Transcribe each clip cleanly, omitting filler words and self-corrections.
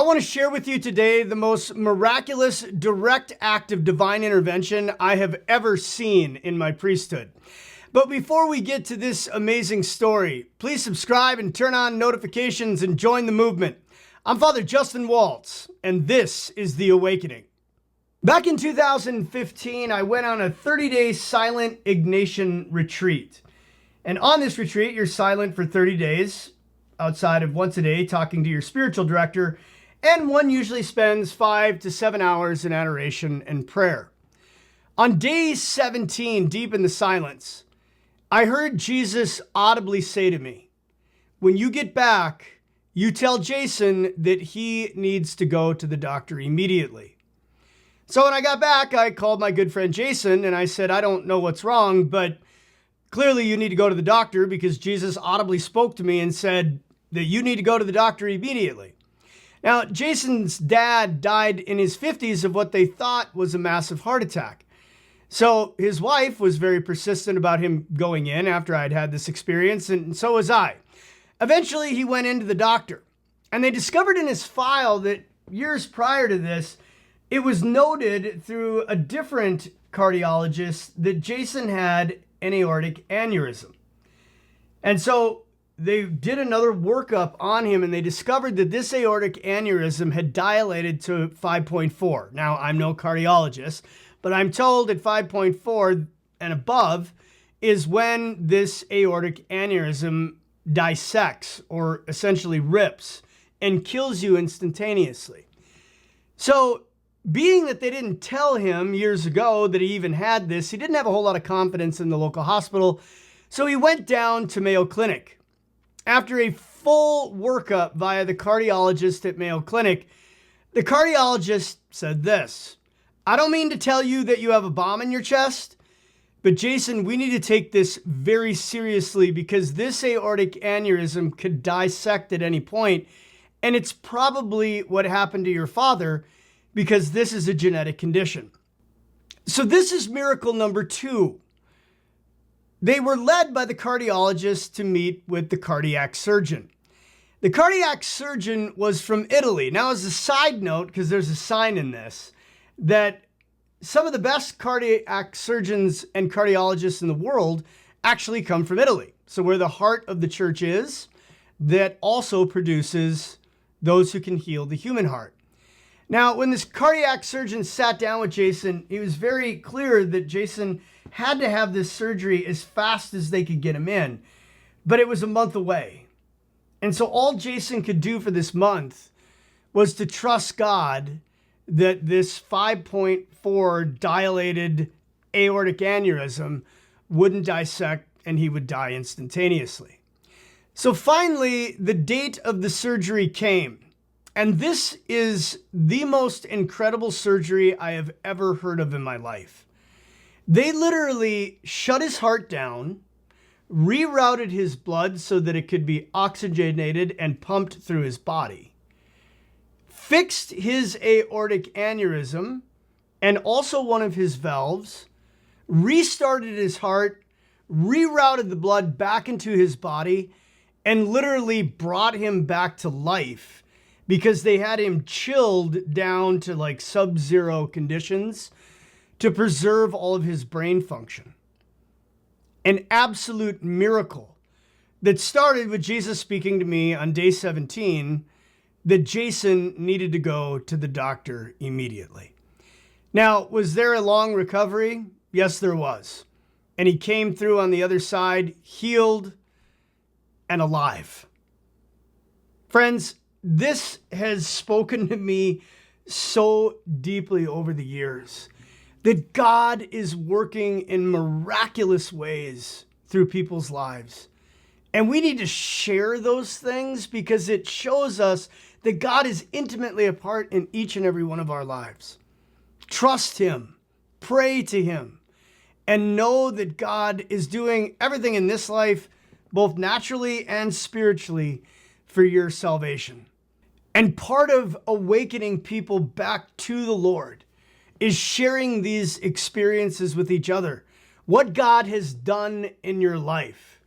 want to share with you today the most miraculous direct act of divine intervention I have ever seen in my priesthood. But before we get to this amazing story, please subscribe and turn on notifications and join the movement. I'm Father Justin Waltz, and this is The Awakening. Back in 2015, I went on a 30-day silent Ignatian retreat. And on this retreat, you're silent for 30 days, outside of once a day talking to your spiritual director, and one usually spends 5 to 7 hours in adoration and prayer. On day 17, deep in the silence, I heard Jesus audibly say to me, "When you get back, you tell Jason that he needs to go to the doctor immediately." So when I got back, I called my good friend Jason and I said, "I don't know what's wrong, but clearly you need to go to the doctor because Jesus audibly spoke to me and said that you need to go to the doctor immediately." Now, Jason's dad died in his 50s of what they thought was a massive heart attack. So his wife was very persistent about him going in after I'd had this experience, and so was I. Eventually, he went into the doctor, and they discovered in his file that years prior to this, it was noted through a different cardiologist that Jason had an aortic aneurysm. And so they did another workup on him and they discovered that this aortic aneurysm had dilated to 5.4. Now, I'm no cardiologist, but I'm told at 5.4 and above is when this aortic aneurysm dissects or essentially rips and kills you instantaneously. So being that they didn't tell him years ago that he even had this, he didn't have a whole lot of confidence in the local hospital. So he went down to Mayo Clinic. After a full workup via the cardiologist at Mayo Clinic, the cardiologist said this: "I don't mean to tell you that you have a bomb in your chest, but Jason, we need to take this very seriously because this aortic aneurysm could dissect at any point, and it's probably what happened to your father because this is a genetic condition." So this is miracle number 2. They were led by the cardiologist to meet with the cardiac surgeon. The cardiac surgeon was from Italy. Now, as a side note, because there's a sign in this, that some of the best cardiac surgeons and cardiologists in the world actually come from Italy. So where the heart of the church is, that also produces those who can heal the human heart. Now, when this cardiac surgeon sat down with Jason, he was very clear that Jason had to have this surgery as fast as they could get him in, but it was a month away. And so all Jason could do for this month was to trust God that this 5.4 dilated aortic aneurysm wouldn't dissect and he would die instantaneously. So finally, the date of the surgery came. And this is the most incredible surgery I have ever heard of in my life. They literally shut his heart down, rerouted his blood so that it could be oxygenated and pumped through his body, fixed his aortic aneurysm and also one of his valves, restarted his heart, rerouted the blood back into his body, and literally brought him back to life because they had him chilled down to like sub-zero conditions to preserve all of his brain function. An absolute miracle that started with Jesus speaking to me on day 17 that Jason needed to go to the doctor immediately. Now, was there a long recovery? Yes, there was. And he came through on the other side, healed and alive. Friends, this has spoken to me so deeply over the years that God is working in miraculous ways through people's lives. And we need to share those things because it shows us that God is intimately a part in each and every one of our lives. Trust Him, pray to Him, and know that God is doing everything in this life, both naturally and spiritually, for your salvation. And part of awakening people back to the Lord is sharing these experiences with each other, what God has done in your life.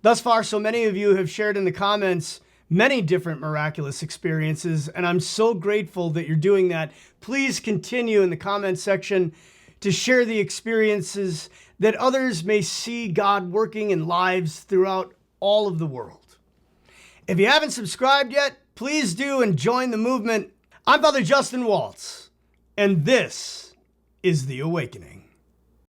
Thus far, so many of you have shared in the comments many different miraculous experiences, and I'm so grateful that you're doing that. Please continue in the comment section to share the experiences that others may see God working in lives throughout all of the world. If you haven't subscribed yet, please do and join the movement. I'm Father Justin Waltz, and this is The Awakening.